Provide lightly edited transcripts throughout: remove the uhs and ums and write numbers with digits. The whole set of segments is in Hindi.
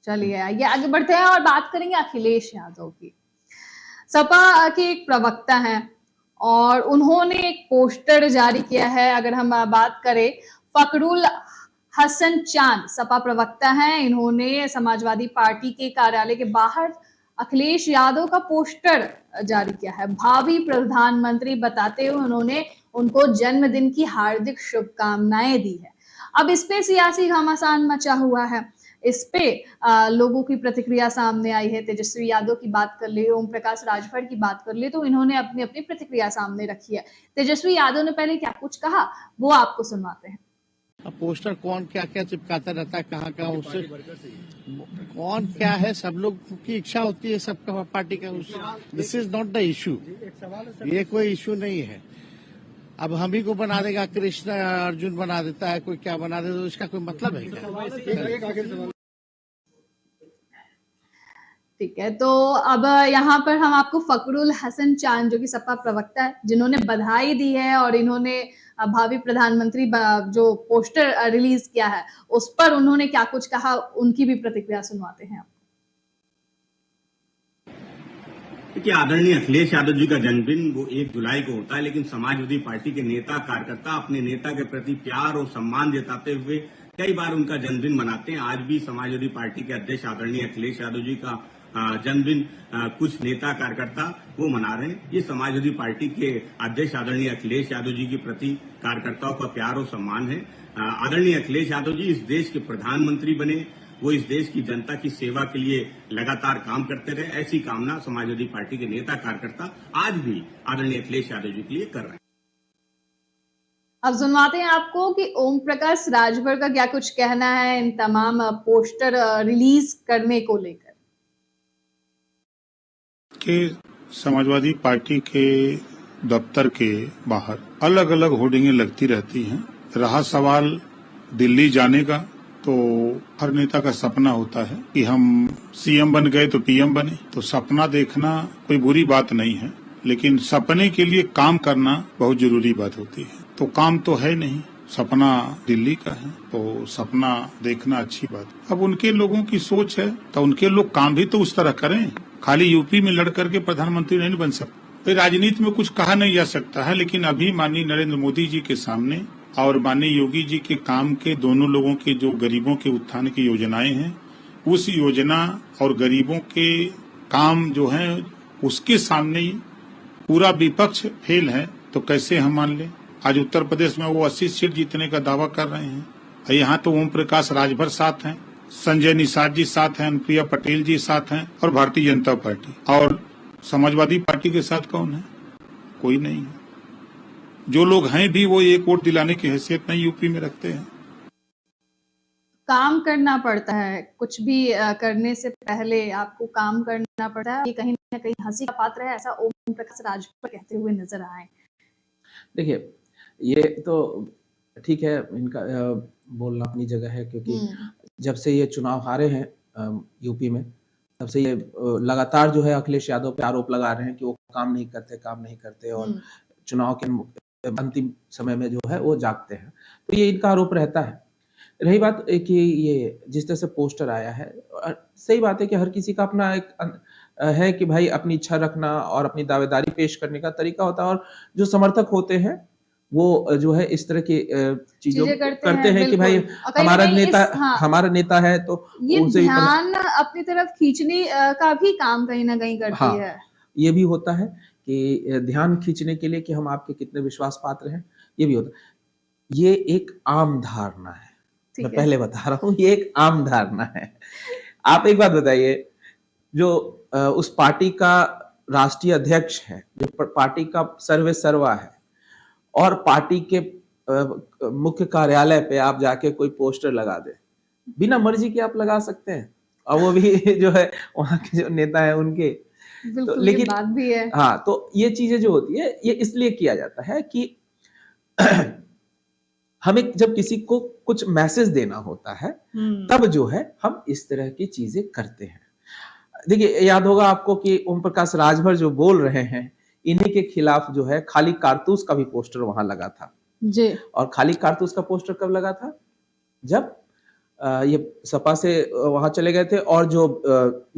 चलिए आइए आगे बढ़ते हैं और बात करेंगे अखिलेश यादव की। सपा के एक प्रवक्ता हैं और उन्होंने एक पोस्टर जारी किया है। अगर हम बात करें, फखरुल हसन चांद सपा प्रवक्ता हैं, इन्होंने समाजवादी पार्टी के कार्यालय के बाहर अखिलेश यादव का पोस्टर जारी किया है। भावी प्रधानमंत्री बताते हुए उन्होंने उनको जन्मदिन की हार्दिक शुभकामनाएं दी है। अब इस पे सियासी घमासान मचा हुआ है। इस पे लोगों की प्रतिक्रिया सामने आई है। तेजस्वी यादव की बात कर ले, ओम प्रकाश राजभर की बात कर ले, तो इन्होंने अपनी अपनी प्रतिक्रिया सामने रखी है। तेजस्वी यादव ने पहले क्या कुछ कहा वो आपको सुनवाते हैं। अब पोस्टर कौन क्या क्या चिपकाता रहता है, कहाँ कहाँ, उससे कौन क्या है, सब लोग की इच्छा होती है सबका पार्टी का। This is not the issue, ये कोई इशू नहीं है। अब हम ही को बना देगा, कृष्ण अर्जुन बना देता है, कोई क्या बना देता है, तो इसका कोई मतलब है क्या? ठीक है, तो अब यहाँ पर हम आपको फखरुल हसन चांद जो कि सपा प्रवक्ता है, जिन्होंने बधाई दी है और इन्होंने भावी प्रधानमंत्री जो पोस्टर रिलीज किया है उस पर उन्होंने क्या कुछ कहा, उनकी भी प्रतिक्रिया सुनवाते हैं। देखिए, आदरणीय अखिलेश यादव जी का जन्मदिन वो 1 जुलाई को होता है, लेकिन समाजवादी पार्टी के नेता कार्यकर्ता अपने नेता के प्रति प्यार और सम्मान जताते हुए कई बार उनका जन्मदिन मनाते हैं। आज भी समाजवादी पार्टी के अध्यक्ष आदरणीय अखिलेश यादव जी का जन्मदिन कुछ नेता कार्यकर्ता वो मना रहे हैं। ये समाजवादी पार्टी के अध्यक्ष आदरणीय अखिलेश यादव जी के प्रति कार्यकर्ताओं का प्यार और सम्मान है। आदरणीय अखिलेश यादव जी इस देश के प्रधानमंत्री बने, वो इस देश की जनता की सेवा के लिए लगातार काम करते रहे, ऐसी कामना समाजवादी पार्टी के नेता कार्यकर्ता आज भी आदरणीय अखिलेश यादव जी के लिए कर रहे हैं। अब सुनवाते हैं आपको कि ओम प्रकाश राजभर का क्या कुछ कहना है इन तमाम पोस्टर रिलीज करने को लेकर। के समाजवादी पार्टी के दफ्तर के बाहर अलग अलग होर्डिंगें लगती रहती हैं। रहा सवाल दिल्ली जाने का, तो हर नेता का सपना होता है कि हम सीएम बन गए तो पीएम बने। तो सपना देखना कोई बुरी बात नहीं है, लेकिन सपने के लिए काम करना बहुत जरूरी बात होती है। तो काम तो है नहीं, सपना दिल्ली का है, तो सपना देखना अच्छी बात। अब उनके लोगों की सोच है तो उनके लोग काम भी तो उस तरह करें। खाली यूपी में लड़ करके प्रधानमंत्री नहीं बन सकते। राजनीति में कुछ कहा नहीं जा सकता है, लेकिन अभी माननीय नरेंद्र मोदी जी के सामने और माननीय योगी जी के काम के, दोनों लोगों के जो गरीबों के उत्थान की योजनाएं हैं, उस योजना और गरीबों के काम जो हैं उसके सामने ही पूरा विपक्ष फेल है, तो कैसे हम मान लें। आज उत्तर प्रदेश में वो 80 सीट जीतने का दावा कर रहे हैं। यहाँ तो ओम प्रकाश राजभर साथ हैं, संजय निषाद जी साथ हैं, अनुप्रिया पटेल जी साथ हैं और भारतीय जनता पार्टी। और समाजवादी पार्टी के साथ कौन है? कोई नहीं है। जो लोग हैं भी वो एक वोट दिलाने की हैसियत नहीं यूपी में रखते हैं। काम करना पड़ता है, कुछ भी करने से पहले आपको काम करना पड़ता है। ये कहीं ना कहीं हंसी का पात्र है, ऐसा ओम प्रकाश राजभर कहते हुए नजर आए। देखिए, ये तो ठीक है, इनका बोलना अपनी जगह है, क्योंकि जब से ये चुनाव हारे हैं यूपी में, तब से ये लगातार जो है अखिलेश यादव पे आरोप लगा रहे हैं कि वो काम नहीं करते और चुनाव के अंतिम समय में जो है वो जागते हैं। तो ये इनका आरोप रहता है। रही बात कि ये जिस तरह से पोस्टर आया है, सही बात है कि हर किसी का अपना एक है कि भाई अपनी इच्छा रखना और अपनी दावेदारी पेश करने का तरीका होता है, और जो समर्थक होते हैं वो जो है इस तरह की चीजों करते हैं कि भाई हमारा नेता है, तो ये ध्यान अपनी तरफ खींचने का भी काम कहीं ना कहीं करती है। ये भी होता है कि ध्यान खींचने के लिए कि हम आपके कितने विश्वास पात्र हैं, ये भी होता है। ये एक आम धारणा है, मैं पहले बता रहा हूँ, ये एक आम धारणा है। आप एक बात बताइए, जो उस पार्टी का राष्ट्रीय अध्यक्ष है, जो पार्टी का सर्वे सर्वा है, और पार्टी के मुख्य कार्यालय पे आप जाके कोई पोस्टर लगा दे, बिना मर्जी के आप लगा सकते हैं, और वो भी जो है वहां के जो नेता है उनके। तो लेकिन बात भी है। हाँ, तो ये चीजें जो होती है ये इसलिए किया जाता है कि हमें जब किसी को कुछ मैसेज देना होता है तब जो है हम इस तरह की चीजें करते हैं। देखिए, याद होगा आपको कि ओम प्रकाश राजभर जो बोल रहे हैं, इन्हीं के खिलाफ जो है खाली कारतूस का भी पोस्टर वहां लगा था जी। और खाली कारतूस का पोस्टर कब लगा था? जब ये सपा से वहां चले गए थे, और जो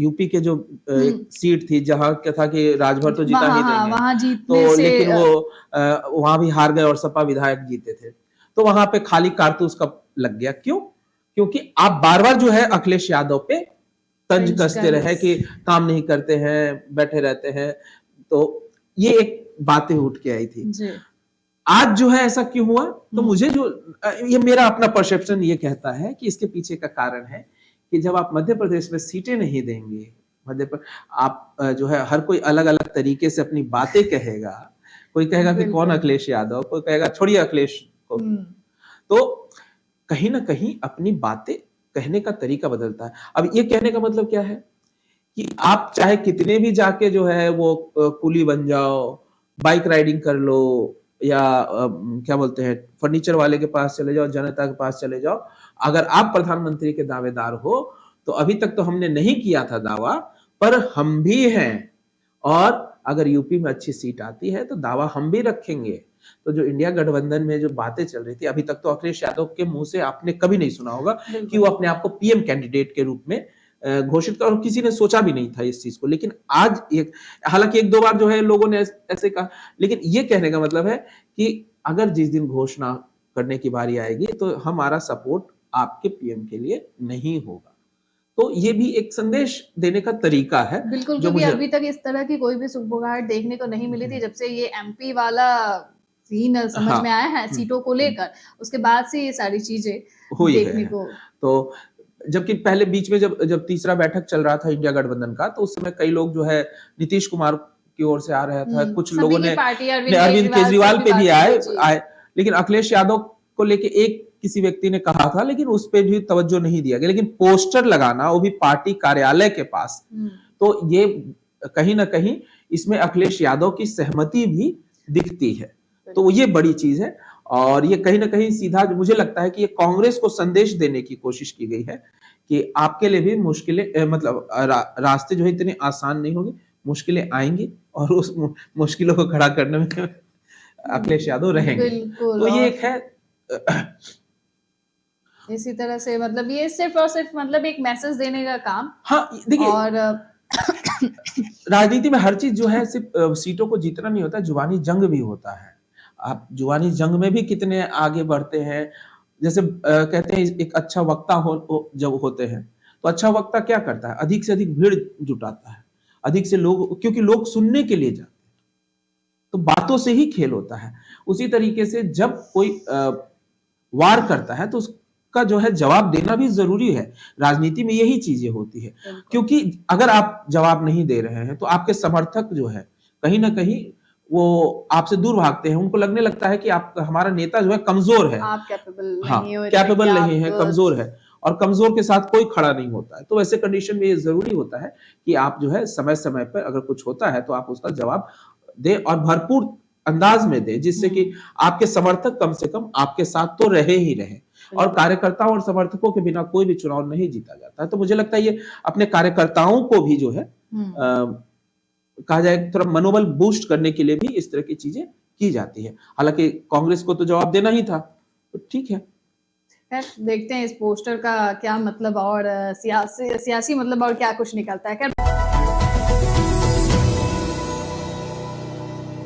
यूपी के जो एक सीट थी जहां क्या था कि राजभर तो जीता ही देंगे, वहां जीतने तो से लेकिन वो वहां भी हार गए और सपा विधायक जीते थे। तो वहां पे खाली कारतूस का लग गया। क्यों? क्योंकि आप बार बार जो है अखिलेश यादव पे तंज कसते रहे कि काम नहीं करते हैं, बैठे रहते हैं, तो ये एक बातें उठ के आई थी। जी। आज जो है ऐसा क्यों हुआ? तो मुझे जो ये मेरा अपना परसेप्शन ये कहता है कि इसके पीछे का कारण है कि जब आप मध्य प्रदेश में सीटें नहीं देंगे, आप जो है हर कोई अलग अलग तरीके से अपनी बातें कहेगा। कोई कहेगा कि कौन अखिलेश यादव, कोई कहेगा छोड़िए अखिलेश को। तो कहीं ना कहीं अपनी बातें कहने का तरीका बदलता है। अब ये कहने का मतलब क्या है कि आप चाहे कितने भी जाके जो है वो कुली बन जाओ, बाइक राइडिंग कर लो, या क्या बोलते हैं फर्नीचर वाले के पास चले जाओ, जनता के पास चले जाओ, अगर आप प्रधानमंत्री के दावेदार हो तो अभी तक तो हमने नहीं किया था दावा, पर हम भी हैं, और अगर यूपी में अच्छी सीट आती है तो दावा हम भी रखेंगे। तो जो इंडिया गठबंधन में जो बातें चल रही थी, अभी तक तो अखिलेश यादव के मुंह से आपने कभी नहीं सुना होगा कि वो अपने आप को पीएम कैंडिडेट के रूप में घोषित कर, और किसी ने सोचा भी नहीं था इस चीज को। लेकिन आज हालांकि एक दो बार जो है लोगों ने ऐसे कहा, लेकिन ये कहने का मतलब है कि अगर जिस दिन घोषणा करने की बारी आएगी तो हमारा सपोर्ट आपके पीएम के लिए नहीं होगा। तो ये भी एक संदेश देने का तरीका है। बिल्कुल, क्योंकि अभी तक इस तरह की कोई भी सुगबुगाहट देखने को नहीं मिली थी जब से ये एमपी वाला सीन समझ में आया है सीटों को लेकर, उसके बाद से ये सारी चीजें देखने को। तो जबकि पहले बीच में जब तीसरा बैठक चल रहा था इंडिया गठबंधन का, तो उस समय कई लोग जो है नीतीश कुमार की ओर से आ रहा था, कुछ लोगों ने अरविंद केजरीवाल पे भी आए, लेकिन अखिलेश यादव को लेके एक किसी व्यक्ति ने कहा था, लेकिन उस पे भी तवज्जो नहीं दिया गया। लेकिन पोस्टर लगाना, वो भी पार्टी कार्यालय के पास, तो ये कहीं ना कहीं इसमें अखिलेश यादव की सहमति भी दिखती है। तो ये बड़ी चीज है, और ये कहीं ना कहीं सीधा मुझे लगता है कि ये कांग्रेस को संदेश देने की कोशिश की गई है कि आपके लिए भी मुश्किलें, मतलब रास्ते जो है इतने आसान नहीं होंगे, मुश्किलें आएंगी, और उस मुश्किलों को खड़ा करने में अखिलेश यादव रहेंगे। तो ये एक है। इसी तरह से मतलब ये सिर्फ और सिर्फ मतलब एक मैसेज देने का काम। हाँ देखिए, और राजनीति में हर चीज जो है सिर्फ सीटों को जीतना नहीं होता, जुबानी जंग भी होता है। आप जुबानी जंग में भी कितने आगे बढ़ते हैं। जैसे कहते हैं एक अच्छा वक्ता जब होते हैं तो अच्छा वक्ता क्या करता है, अधिक से अधिक भीड़ जुटाता है, अधिक से लोग, क्योंकि लोग सुनने के लिए जाते हैं, तो बातों से ही खेल होता है। उसी तरीके से जब कोई वार करता है तो उसका जो है जवाब देना भी जरूरी है। राजनीति में यही चीजें होती है, क्योंकि अगर आप जवाब नहीं दे रहे हैं तो आपके समर्थक जो है कहीं ना कहीं वो आपसे दूर भागते हैं। उनको लगने लगता है कि आप, हमारा नेता जो है कमजोर है, आप कैपेबल कैपेबल नहीं है, कमजोर है, और कमजोर के साथ कोई खड़ा नहीं होता है। तो वैसे कंडीशन में ये जरूरी होता है कि आप जो है समय समय पर अगर कुछ होता है तो आप उसका जवाब दे, और भरपूर अंदाज में दे, जिससे कि आपके समर्थक कम से कम आपके साथ तो रहे ही रहे। और कार्यकर्ताओं और समर्थकों के बिना कोई भी चुनाव नहीं जीता जाता है। तो मुझे लगता है ये अपने कार्यकर्ताओं को भी जो है कहा जाए थोड़ा मनोबल बूस्ट करने के लिए भी इस तरह की चीजें की जाती है। हालांकि कांग्रेस को तो जवाब देना ही था, तो ठीक है। देखते हैं इस पोस्टर का क्या मतलब, और सियासी मतलब और क्या कुछ निकलता है।